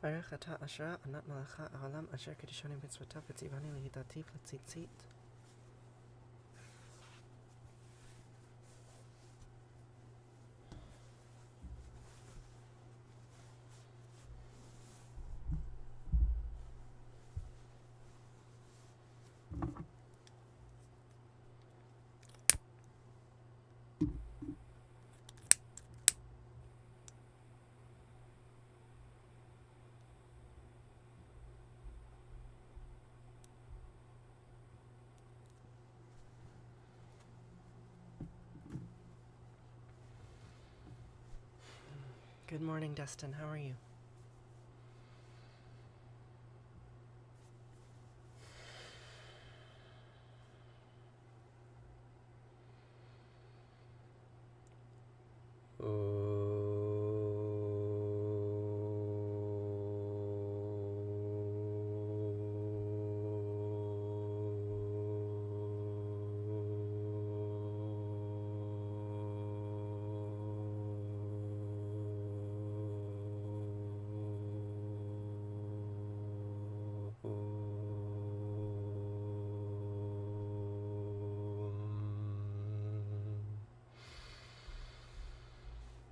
Arati Ashra Anat Malacha Alam Asher Kaddishani Mitzvotav V'tzivani Lehidati V'tzitzit. Good morning, Dustin. How are you?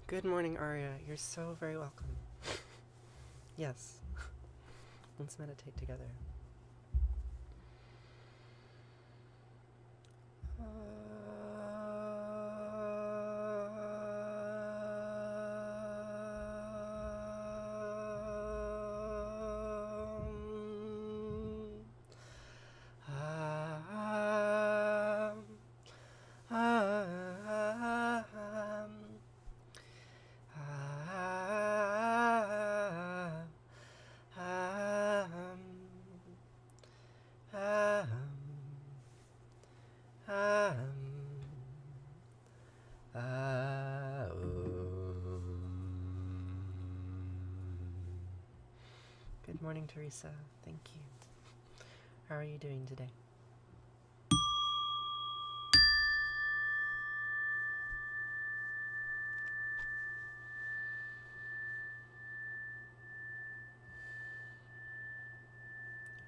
Good morning, Arya. You're so very welcome. Yes. Let's meditate together. Good morning, Teresa. Thank you. How are you doing today?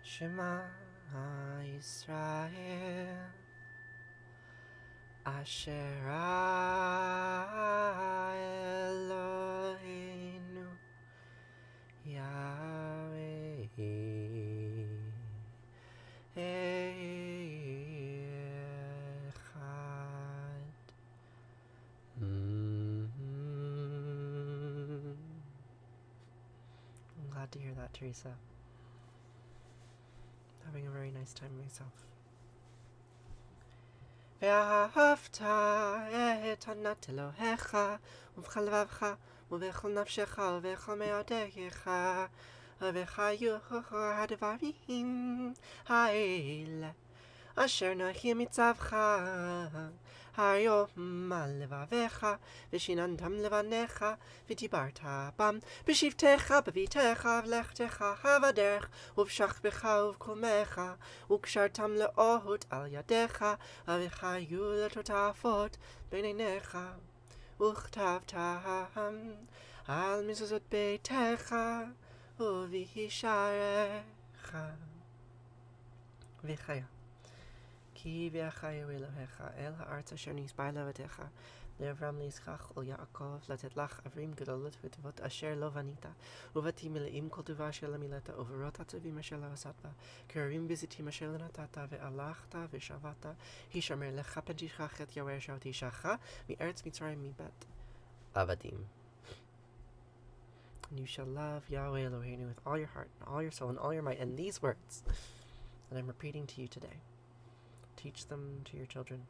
Shema Yisrael Asher Eloheinu Yahweh Echad. I'm glad to hear that, Teresa. Having a very nice time myself. Vahafta et anat Elohecha ub'chol levavcha ub'chol nafshecha ub'chol me'odecha v'chayu hadvarim ha'el asher noachim mitzavcha hayom al levavecha v'shinantam levanecha v'dibarta bam b'shivtecha b'vitecha v'lechtecha havaderech ובשכבך ובקומך, וקשרתם לאהוד על ידיך, וחיו לטוטפות בין עיניך, וכתבתם על מזוזות ביתך, ובשעריך. וחיה. כי ויחיו אלוהיך אל הארץ אשר נשבע לאבותיך, לאברהם ליצחק וליעקב, לתת לך ערים גדולות וטובות אשר לא בנית, ובתים מלאים כל טובה אשר לא מילאת, וברות הטובים אשר לא עשת בה, כרמים וזיתים אשר לא נתת, והלכת ושבת, הישמר לך פן תשכח את יהוה אשר הושיעך מארץ מצרים מבית עבדים. And you shall love Yahweh Eloheinu with all your heart, and all your soul, and all your might. And these words that I'm repeating to you today, teach them to your children,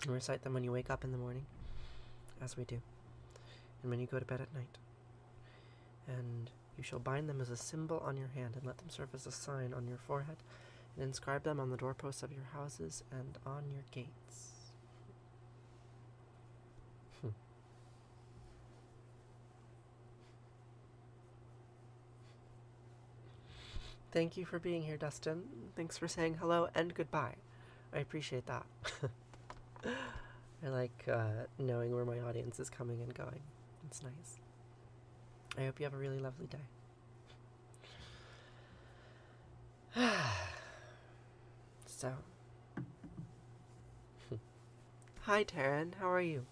and recite them when you wake up in the morning, as we do, and when you go to bed at night. And you shall bind them as a symbol on your hand, and let them serve as a sign on your forehead, and inscribe them on the doorposts of your houses and on your gates. Thank you for being here, Dustin. Thanks for saying hello and goodbye. I appreciate that. I like knowing where my audience is coming and going. It's nice. I hope you have a really lovely day. So, hi Taryn, how are you?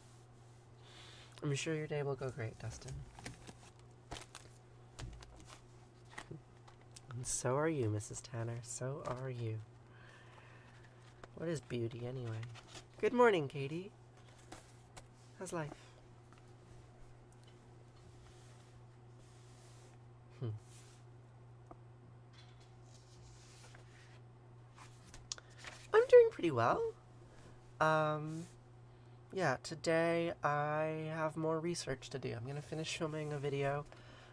I'm sure your day will go great, Dustin. And so are you, Mrs. Tanner. So are you. What is beauty, anyway? Good morning, Katie. How's life? I'm doing pretty well. Yeah, today I have more research to do. I'm going to finish filming a video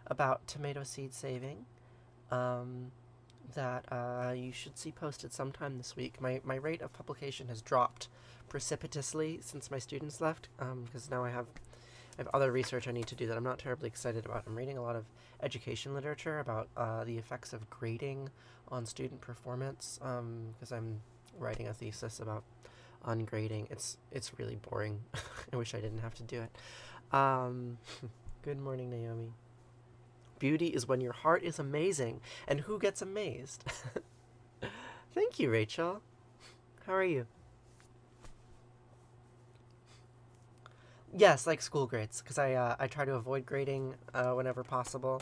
about tomato seed saving that you should see posted sometime this week. My rate of publication has dropped precipitously since my students left, because now I have other research I need to do that I'm not terribly excited about. I'm reading a lot of education literature about the effects of grading on student performance, because I'm writing a thesis about ungrading. It's really boring. I wish I didn't have to do it. Good morning, Naomi. Beauty is when your heart is amazing, and who gets amazed? Thank you, Rachel. How are you? Yes, like school grades, because I try to avoid grading whenever possible,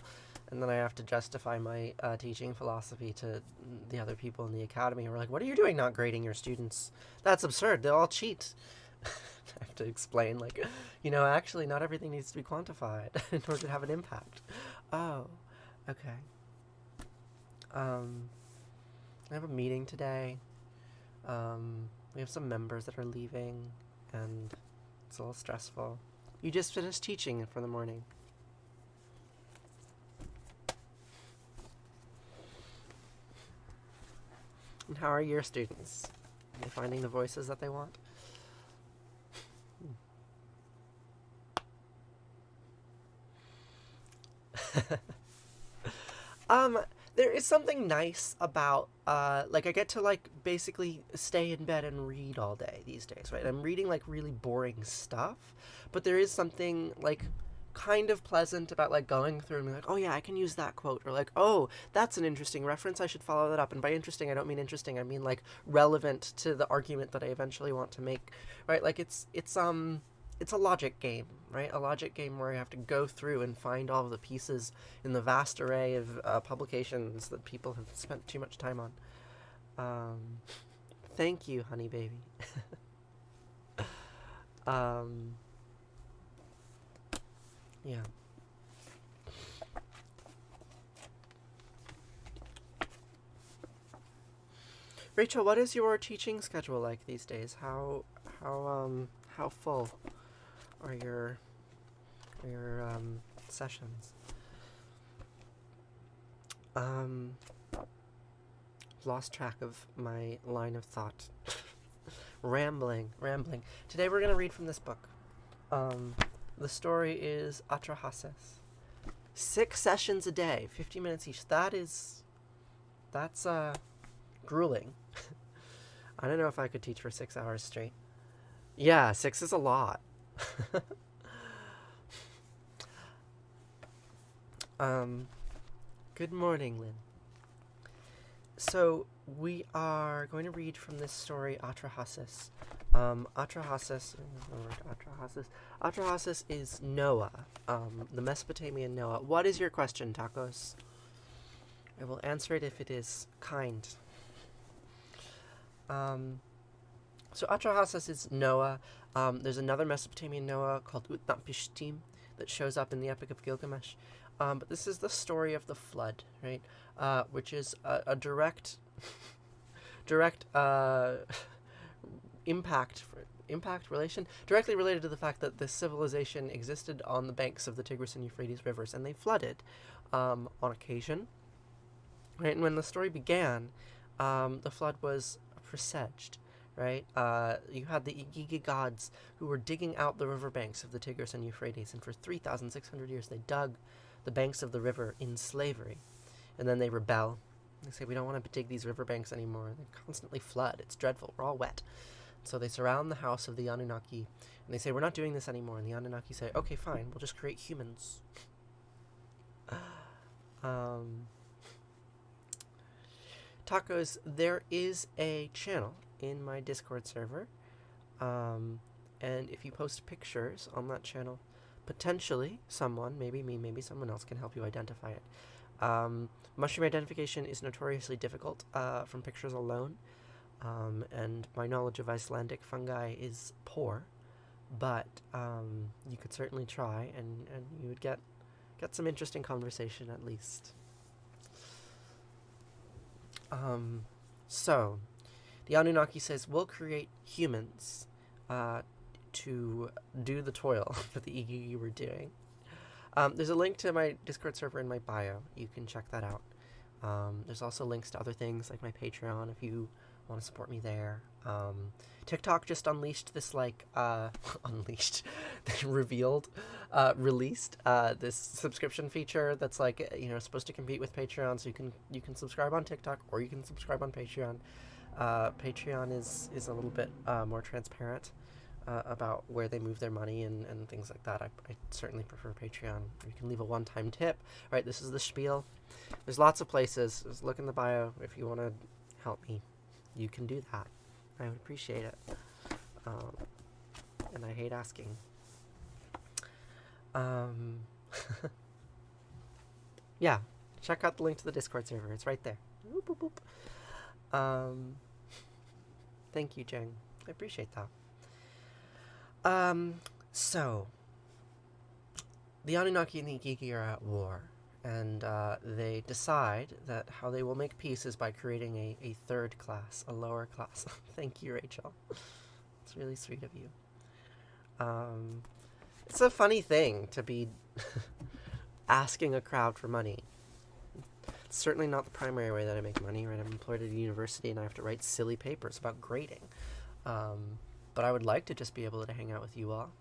and then I have to justify my teaching philosophy to the other people in the academy who are like, what are you doing not grading your students? That's absurd. They'll all cheat. I have to explain, like, actually not everything needs to be quantified in order to have an impact. Oh, okay. I have a meeting today. We have some members that are leaving, and it's a little stressful. You just finished teaching for the morning. And how are your students? Are they finding the voices that they want? There is something nice about, I get to, basically stay in bed and read all day these days, right? I'm reading, really boring stuff, but there is something, kind of pleasant about, going through and being like, oh, yeah, I can use that quote, or, oh, that's an interesting reference, I should follow that up. And by interesting, I don't mean interesting, I mean, relevant to the argument that I eventually want to make, right? It's a logic game, right? A logic game where I have to go through and find all of the pieces in the vast array of publications that people have spent too much time on. Thank you, honey baby. Yeah. Rachel, what is your teaching schedule like these days? How full are your sessions? Lost track of my line of thought. Rambling. Today we're gonna read from this book. The story is Atrahasis. 6 sessions a day, 50 minutes each. That's grueling. I don't know if I could teach for 6 hours straight. Yeah, 6 is a lot. Good morning, Lynn. So, we are going to read from this story, Atrahasis. Atrahasis is Noah, the Mesopotamian Noah. What is your question, Tacos? I will answer it if it is kind. So Atrahasis is Noah. There's another Mesopotamian Noah called Utnapishtim that shows up in the Epic of Gilgamesh. But this is the story of the flood, right? Which is a direct impact relation, directly related to the fact that this civilization existed on the banks of the Tigris and Euphrates rivers, and they flooded on occasion. Right, and when the story began, the flood was presaged. Right, you had the Igigi gods who were digging out the riverbanks of the Tigris and Euphrates, and for 3,600 years they dug the banks of the river in slavery, and then they rebel. They say, we don't want to dig these riverbanks anymore. They constantly flood. It's dreadful. We're all wet. So they surround the house of the Anunnaki, and they say, we're not doing this anymore. And the Anunnaki say, okay, fine, we'll just create humans. Tacos, there is a channel in my Discord server. And if you post pictures on that channel, potentially someone, maybe me, maybe someone else, can help you identify it. Mushroom identification is notoriously difficult from pictures alone, and my knowledge of Icelandic fungi is poor, but you could certainly try, and you would get some interesting conversation at least. So, the Anunnaki says, we'll create humans to do the toil that the Igigi were doing. There's a link to my Discord server in my bio. You can check that out. There's also links to other things like my Patreon if you want to support me there. TikTok just unleashed this released this subscription feature that's like, supposed to compete with Patreon. So you can subscribe on TikTok or you can subscribe on Patreon. Patreon is a little bit more transparent about where they move their money and things like that. I certainly prefer Patreon. You can leave a one-time tip. Right, this is the spiel. There's lots of places. Just look in the bio if you want to help me. You can do that. I would appreciate it. And I hate asking. Yeah, check out the link to the Discord server. It's right there. Boop, boop, boop. Thank you, Jeng. I appreciate that. So, the Anunnaki and the Igigi are at war, and they decide that how they will make peace is by creating a third class, a lower class. Thank you, Rachel. It's really sweet of you. It's a funny thing to be asking a crowd for money. It's certainly not the primary way that I make money, right? I'm employed at a university and I have to write silly papers about grading. But I would like to just be able to hang out with you all.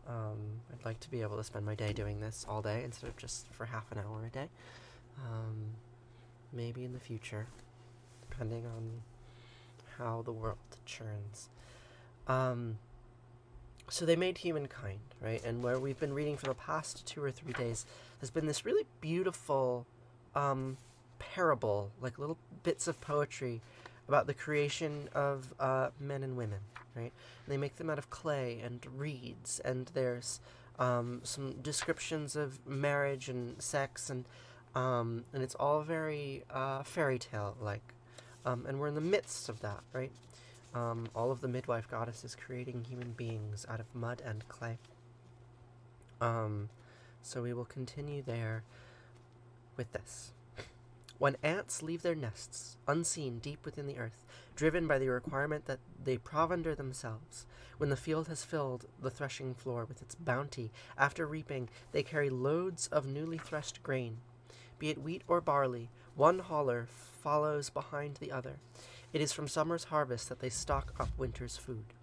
I'd like to be able to spend my day doing this all day instead of just for half an hour a day. Maybe in the future, depending on how the world churns. So they made humankind, right? And where we've been reading for the past 2 or 3 days has been this really beautiful parable, like little bits of poetry about the creation of men and women, right? And they make them out of clay and reeds, and there's some descriptions of marriage and sex, and it's all very fairy tale like, and we're in the midst of that, right? All of the midwife goddesses creating human beings out of mud and clay. So we will continue there with this. When ants leave their nests, unseen deep within the earth, driven by the requirement that they provender themselves, when the field has filled the threshing floor with its bounty, after reaping, they carry loads of newly threshed grain. Be it wheat or barley, one hauler follows behind the other. It is from summer's harvest that they stock up winter's food.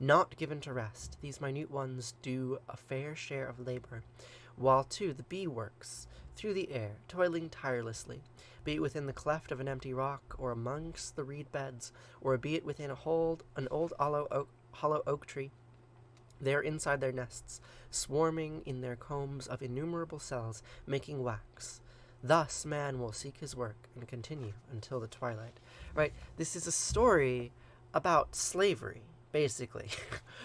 Not given to rest, these minute ones do a fair share of labor, while too the bee works through the air, toiling tirelessly, be it within the cleft of an empty rock, or amongst the reed beds, or be it within an old hollow oak tree. They are inside their nests, swarming in their combs of innumerable cells, making wax. Thus man will seek his work and continue until the twilight. Right? This is a story about slavery, basically.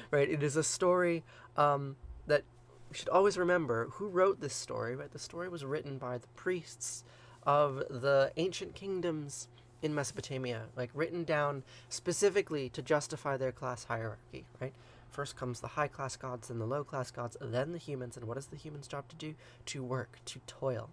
Right? It is a story that we should always remember who wrote this story. Right? The story was written by the priests of the ancient kingdoms in Mesopotamia, like written down specifically to justify their class hierarchy, right? First comes the high class gods, then the low class gods, then the humans. And what is the humans' job to do? To work, to toil.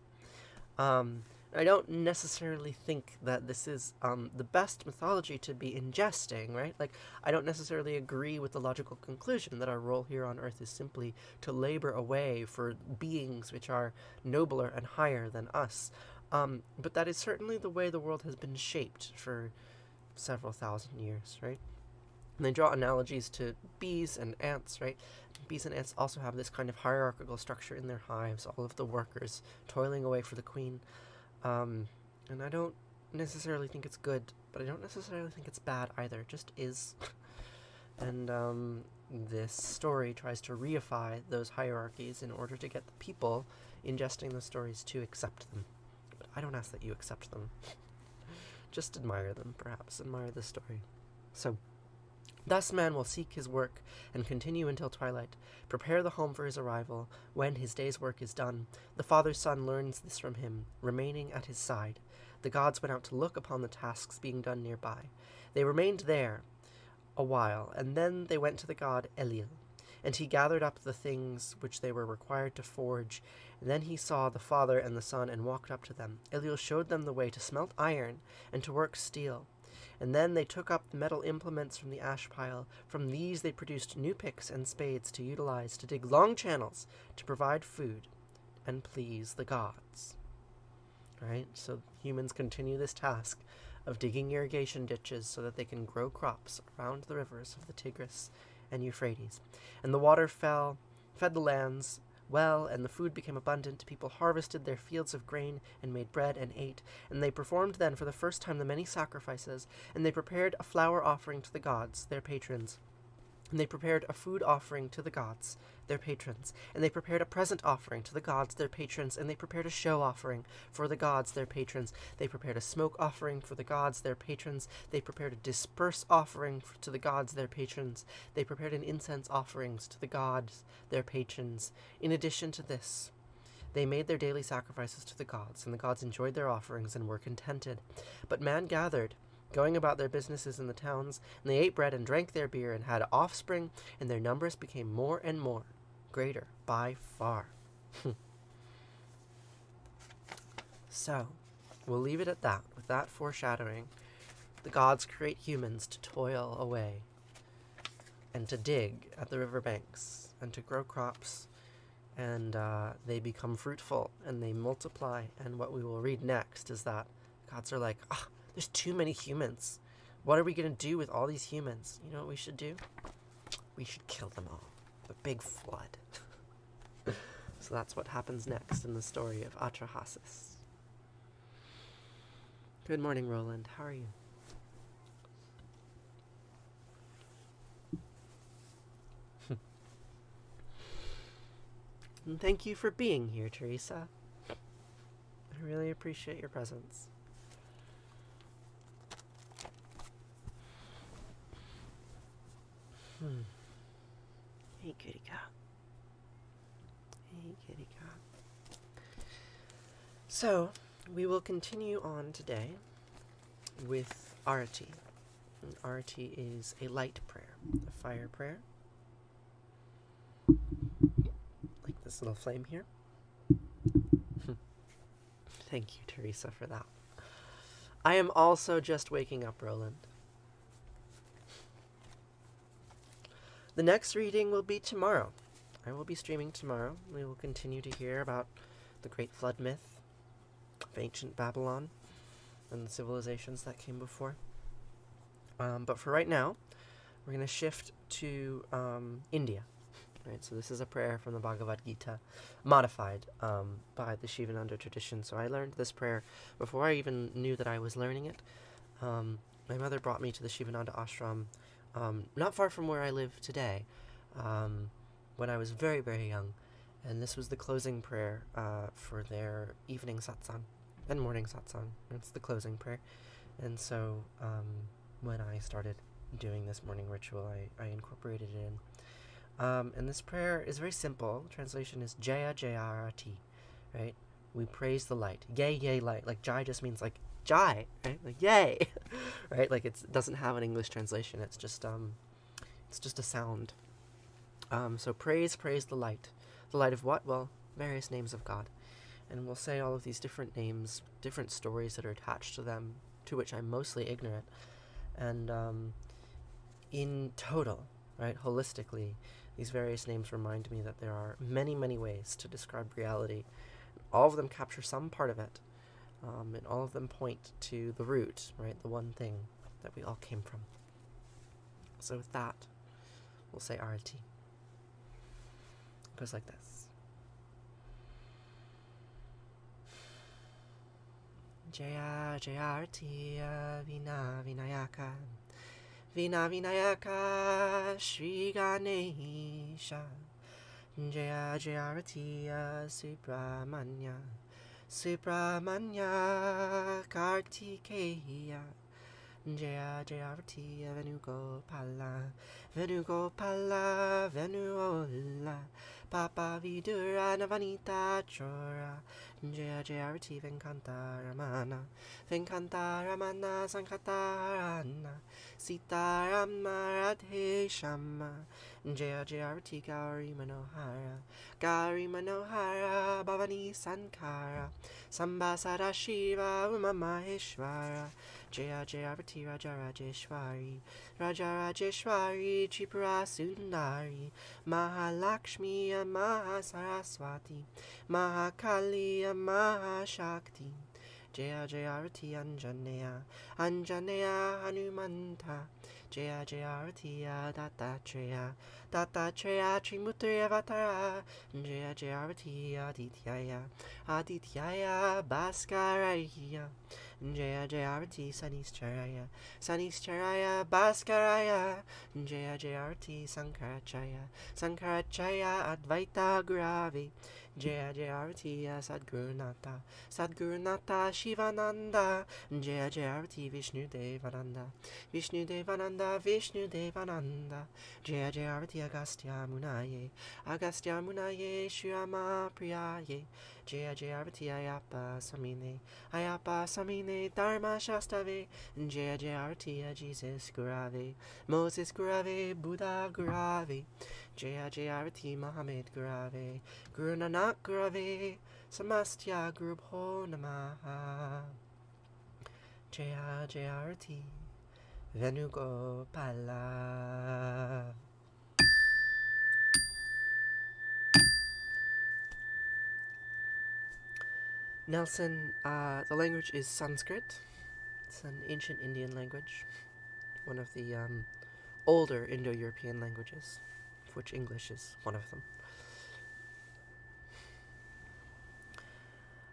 I don't necessarily think that this is the best mythology to be ingesting, right? Like, I don't necessarily agree with the logical conclusion that our role here on Earth is simply to labor away for beings which are nobler and higher than us. But that is certainly the way the world has been shaped for several thousand years, right? And they draw analogies to bees and ants, right? Bees and ants also have this kind of hierarchical structure in their hives, all of the workers toiling away for the queen. And I don't necessarily think it's good, but I don't necessarily think it's bad either. It just is. And this story tries to reify those hierarchies in order to get the people ingesting the stories to accept them. But I don't ask that you accept them. just admire them, perhaps. Admire the story. So, thus man will seek his work and continue until twilight, prepare the home for his arrival. When his day's work is done, the father's son learns this from him, remaining at his side. The gods went out to look upon the tasks being done nearby. They remained there a while, and then they went to the god Elil, and he gathered up the things which they were required to forge. And then he saw the father and the son and walked up to them. Elil showed them the way to smelt iron and to work steel. And then they took up the metal implements from the ash pile. From these they produced new picks and spades to utilize to dig long channels to provide food and please the gods. Right? So humans continue this task of digging irrigation ditches so that they can grow crops around the rivers of the Tigris and Euphrates. And the water fed the lands well, and the food became abundant. People harvested their fields of grain and made bread and ate. And they performed then for the first time the many sacrifices, and they prepared a flour offering to the gods, their patrons. And they prepared a food offering to the gods, their patrons. And they prepared a present offering to the gods, their patrons. And they prepared a show offering for the gods, their patrons. They prepared a smoke offering for the gods, their patrons. They prepared a disperse offering to the gods, their patrons. They prepared an incense offerings to the gods, their patrons. In addition to this, they made their daily sacrifices to the gods, and the gods enjoyed their offerings and were contented. But man gathered, going about their businesses in the towns, and they ate bread and drank their beer and had offspring, and their numbers became more and more, greater by far. So, we'll leave it at that, with that foreshadowing. The gods create humans to toil away, and to dig at the riverbanks, and to grow crops, and they become fruitful, and they multiply, and what we will read next is that gods are like, there's too many humans. What are we going to do with all these humans? You know what we should do? We should kill them all. The big flood. So that's what happens next in the story of Atrahasis. Good morning, Roland. How are you? And thank you for being here, Teresa. I really appreciate your presence. Hey, kitty cat. Hey, kitty cat. So, we will continue on today with Arati. And Arati is a light prayer, a fire prayer. Like this little flame here. Thank you, Teresa, for that. I am also just waking up, Roland. The next reading will be tomorrow. I will be streaming tomorrow. We will continue to hear about the Great Flood myth of ancient Babylon and the civilizations that came before. But for right now, we're going to shift to India. Right, so this is a prayer from the Bhagavad Gita, modified by the Shivananda tradition. So I learned this prayer before I even knew that I was learning it. My mother brought me to the Shivananda ashram not far from where I live today, when I was very, very young. And this was the closing prayer for their evening satsang and morning satsang. It's the closing prayer. And so when I started doing this morning ritual, I incorporated it in. And this prayer is very simple. Translation is Jaya Jaya Arati, right? We praise the light. Yay, yay, light. Like Jai just means like Jai, right? Like yay, right? Like it doesn't have an English translation. It's just a sound. So praise the light. The light of what? Well, various names of God. And we'll say all of these different names, different stories that are attached to them, to which I'm mostly ignorant. And in total, right, holistically, these various names remind me that there are many, many ways to describe reality. All of them capture some part of it, and all of them point to the root, right, the one thing that we all came from. So with that, we'll say Arati. It goes like this. Jaya Jaya Arati Vina Vinayaka Vina Vinayaka Shri Ganesha Jaya Jaya Arati Subramanya Subramanya Kartikeya Jaya Jaya Arati Venugopala Venugopala Venuola Papa Vidura Navanita Chora Jaya Jaya Arati Venkanta Ramana Venkanta Ramana Sankatarana Sita Radhe Shama Jaya Jaya Arati Gauri Manohara Bhavani Sankara Sambasara Shiva Uma Maheshwara Jaya Jaya Arati Raja Rajeshwari Tripura Sundari Mahalakshmi and Mahasaraswati Mahakali and Mahashakti Jaya Jaya Arati Anjaneya Hanumanta Jaya Jaya Arati Dattatreya Trimurti Avatara Jaya Jaya Arati Adityaya Bhaskaraya Jaya Jaya Arati Sanisharaya Bhaskaraya Jaya Jaya Arati Sankaracharya Advaita Gurave Jaya Jaya Arati Sadgurunata Shivananda Jaya Jaya Arati Vishnudevananda Jaya Jaya Arati Agastya Munaye Shriyama Priyaye Jaya Jaya Arati Ayapa Samine Dharma Shastave Jaya Jaya Arati Jesus Gurave Moses Gurave Buddha Gurave Jaya Jaya Arati Muhammad Gurave Guru Nanak Gurave Samastya Gurubho Namaha Jaya Jaya Arati Venugopala. Nelson, the language is Sanskrit. It's an ancient Indian language, one of the older Indo-European languages, of which English is one of them.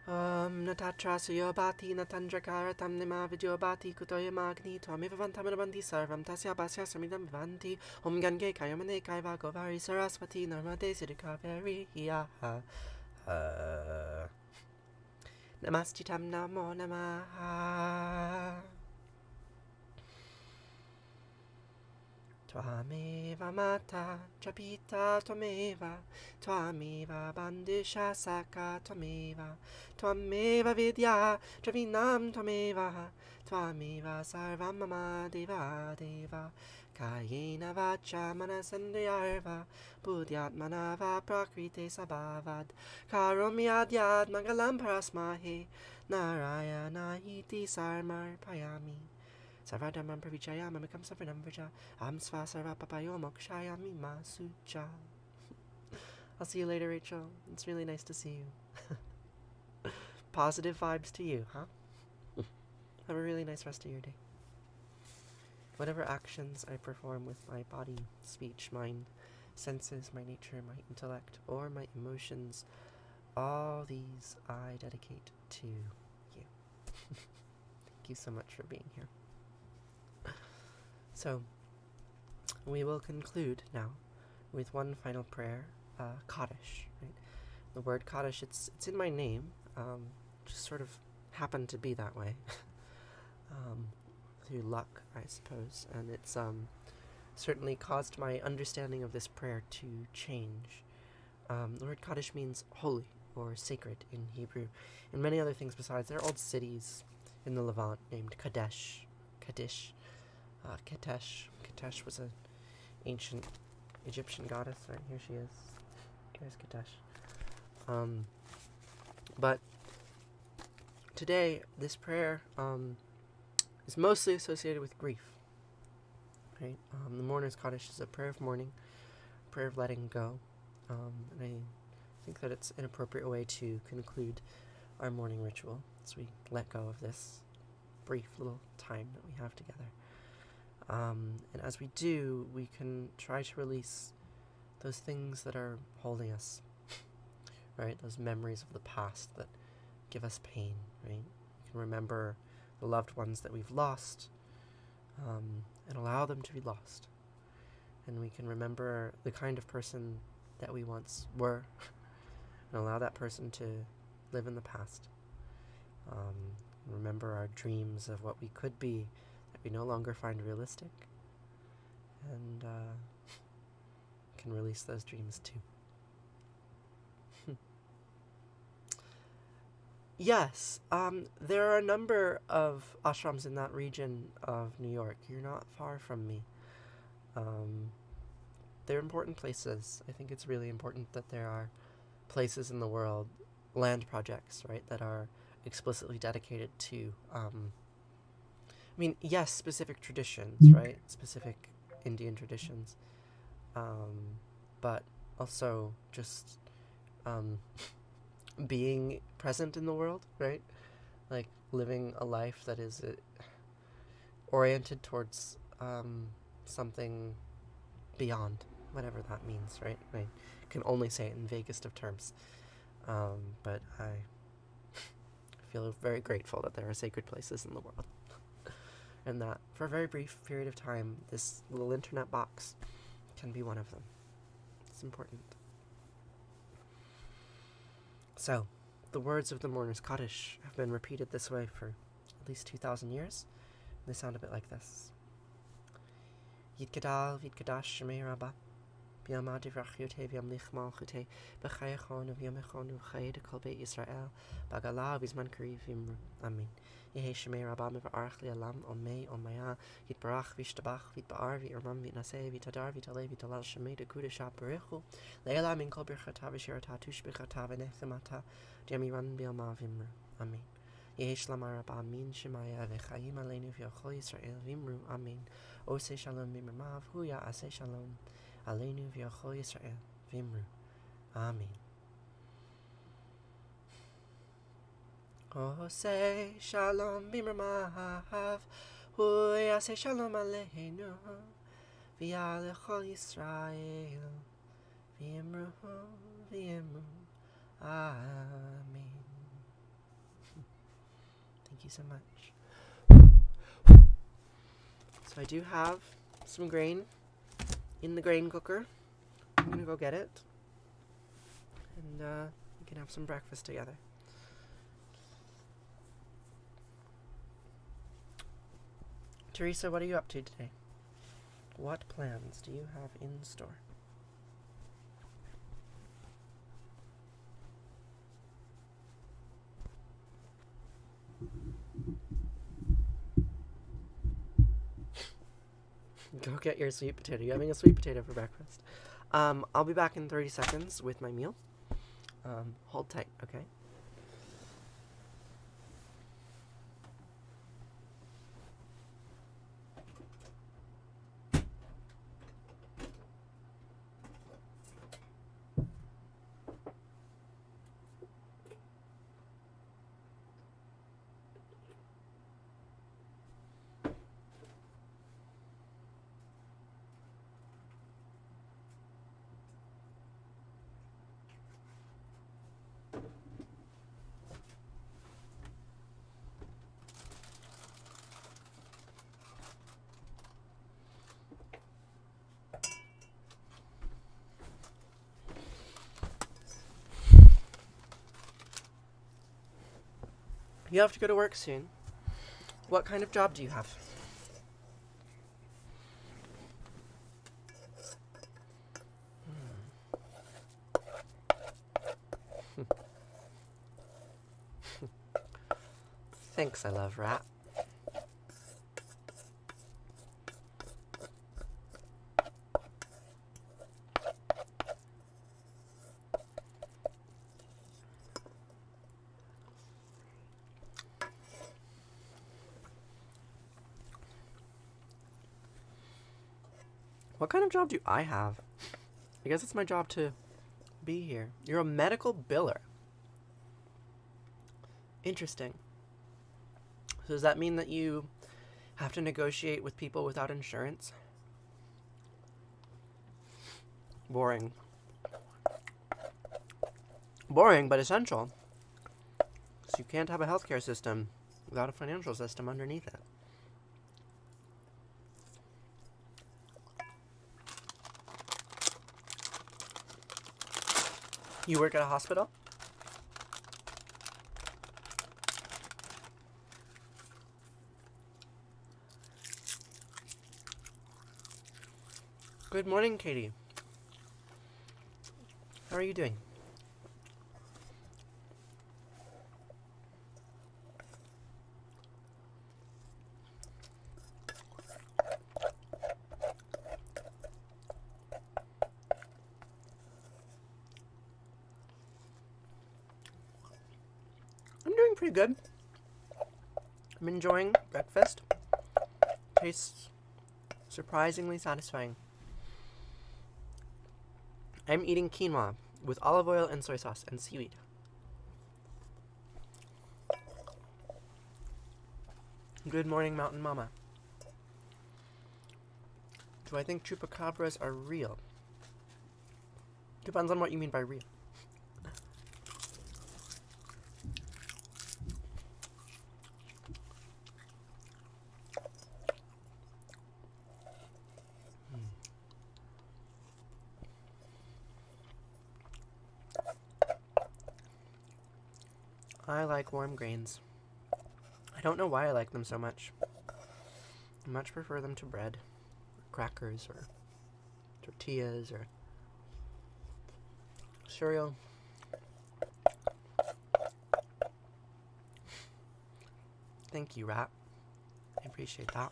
Natatra suyobati natandrakara tamnima vidyobati kutoyamagni twamivavantamanabanti sarvam tasya basya samidam vivanti om gange kayamane kaiva govari saraswati narmade siddhikaveri yaha namastitam namo namaha Twameva mata chapita Twameva bandisha saka Twameva vidya chavinam Twameva sarvam mama deva Kayena vacha manasandhyarva Buddhyatmanava prakrite sabhavad Karomi adyad mangalam parasmahe Narayana iti sarmar payami Sarvadhamam pravichaya mamikam savanam vrja Am sva sarva papayo mokshayami masucha. I'll see you later, Rachel. It's really nice to see you. Positive vibes to you, huh? Have a really nice rest of your day. Whatever actions I perform with my body, speech, mind, senses, my nature, my intellect, or my emotions, all these I dedicate to you. Thank you so much for being here. So, we will conclude now with one final prayer, Kaddish. Right? The word Kaddish, it's in my name, just sort of happened to be that way, through luck, I suppose, and it's certainly caused my understanding of this prayer to change. The word Kaddish means holy or sacred in Hebrew, and many other things besides. There are old cities in the Levant named Kaddish. Ketesh was an ancient Egyptian goddess. Right, here she is. There's Kaddish. But today, this prayer is mostly associated with grief. Right? The mourner's Kaddish is a prayer of mourning, a prayer of letting go. And I think that it's an appropriate way to conclude our morning ritual as we let go of this brief little time that we have together. And as we do, we can try to release those things that are holding us, right? Those memories of the past that give us pain, right? We can remember the loved ones that we've lost, and allow them to be lost. And we can remember the kind of person that we once were, and allow that person to live in the past. Remember our dreams of what we could be that we no longer find realistic, and can release those dreams too. Yes, there are a number of ashrams in that region of New York. You're not far from me. They're important places. I think it's really important that there are places in the world, land projects, right, that are explicitly dedicated to, yes, specific traditions, right, specific Indian traditions, but also just being present in the world, right, like living a life that is oriented towards something beyond, whatever that means, right? I can only say it in vaguest of terms, but I feel very grateful that there are sacred places in the world, and that for a very brief period of time, this little internet box can be one of them. It's important. So, the words of the mourner's Kaddish have been repeated this way for at least 2,000 years. They sound a bit like this. Yitgadal v'yitgadash Shema Rabbah b'yama divrachyote v'yamlich malchute b'chayachonu v'yamechonu v'chaye dekol beit Yisrael b'agala v'zman kariv v'imru. Amen. Yehi Shema Rabbah mevarach li'alam omei omaya yitbarach v'yishtabach v'yitba'ar v'yirmam v'yitnaseh v'yitadar v'yitaleh v'yitalal Shema dekudesha b'rechu le'ela min kol birchata v'shirata tushbichata v'nechemata d'yamiran b'yama v'imru. Amen. Yehi Shlama Rabbah min Shemaya v'chayim aleinu v'yachol Yisrael v'imru. Amen. Ose shalom mimramav huya ase shalom aleinu v'yachol Yisrael v'imru. Amen. Ose shalom mimramav huya ase shalom aleinu v'yachol Yisrael v'imru v'imru. Amen. Thank you so much. So I do have some grain in the grain cooker. I'm going to go get it. And we can have some breakfast together. Teresa, what are you up to today? What plans do you have in store? Go get your sweet potato. You're having a sweet potato for breakfast. I'll be back in 30 seconds with my meal. Hold tight, okay? You have to go to work soon. What kind of job do you have? Thanks, I love rat. What kind of job do I have? I guess it's my job to be here. You're a medical biller. Interesting. So does that mean that you have to negotiate with people without insurance? Boring. Boring, but essential. So you can't have a healthcare system without a financial system underneath it. You work at a hospital? Good morning, Katie. How are you doing? I'm doing pretty good. I'm enjoying breakfast. Tastes surprisingly satisfying. I'm eating quinoa with olive oil and soy sauce and seaweed. Good morning, Mountain Mama. Do I think chupacabras are real? Depends on what you mean by real. I like warm grains. I don't know why I like them so much. I much prefer them to bread, or crackers, or tortillas, or cereal. Thank you, Rat. I appreciate that.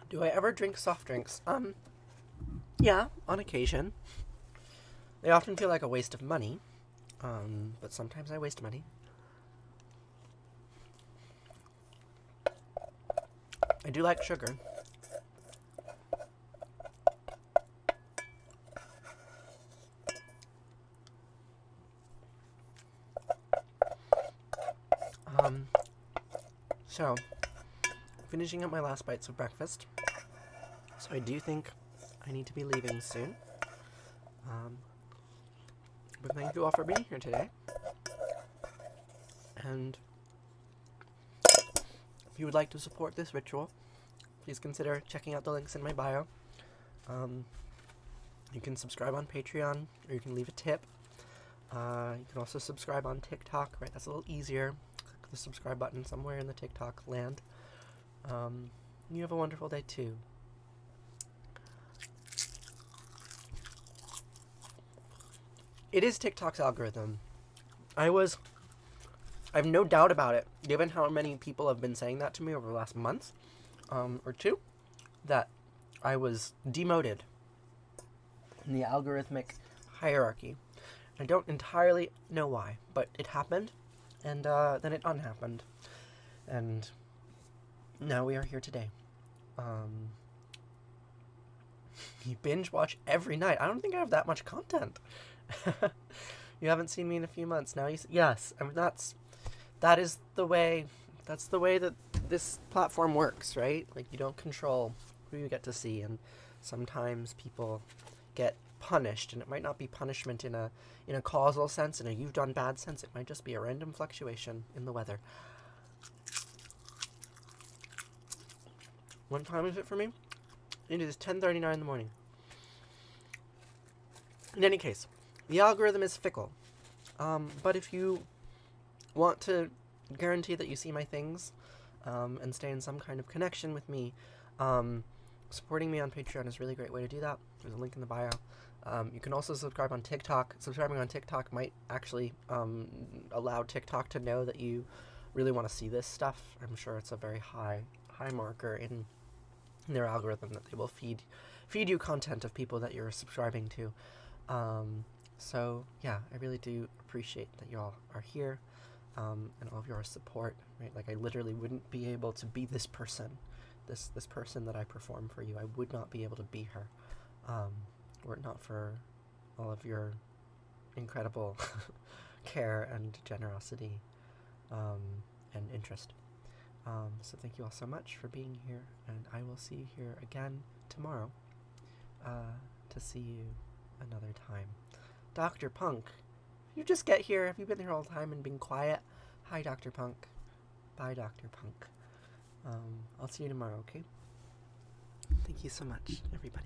Do I ever drink soft drinks? Yeah, on occasion. They often feel like a waste of money, but sometimes I waste money. I do like sugar. So, finishing up my last bites of breakfast. So I do think I need to be leaving soon. But thank you all for being here today. And if you would like to support this ritual, please consider checking out the links in my bio. You can subscribe on Patreon, or you can leave a tip. You can also subscribe on TikTok, right? That's a little easier. Click the subscribe button somewhere in the TikTok land. You have a wonderful day too. It is TikTok's algorithm. I have no doubt about it, given how many people have been saying that to me over the last month, or two, that I was demoted in the algorithmic hierarchy. I don't entirely know why, but it happened, and then it unhappened, and now we are here today. You binge watch every night. I don't think I have that much content. You haven't seen me in a few months. Now yes, I mean that is the way. That's the way that this platform works, right? Like, you don't control who you get to see, and sometimes people get punished, and it might not be punishment in a causal sense, in a you've done bad sense. It might just be a random fluctuation in the weather. What time is it for me? It is 10:39 in the morning. In any case, the algorithm is fickle. But if you want to guarantee that you see my things, and stay in some kind of connection with me, supporting me on Patreon is a really great way to do that. There's a link in the bio. You can also subscribe on TikTok. Subscribing on TikTok might actually allow TikTok to know that you really want to see this stuff. I'm sure it's a very high marker in their algorithm that they will feed you content of people that you're subscribing to. So yeah, I really do appreciate that you all are here, and all of your support, right? Like, I literally wouldn't be able to be this person, this person that I perform for you. I would not be able to be her, were it not for all of your incredible care and generosity, and interest. So thank you all so much for being here, and I will see you here again tomorrow, to see you another time. Dr. Punk, you just get here. Have you been here all the time and been quiet? Hi, Dr. Punk. Bye, Dr. Punk. I'll see you tomorrow, okay? Thank you so much, everybody.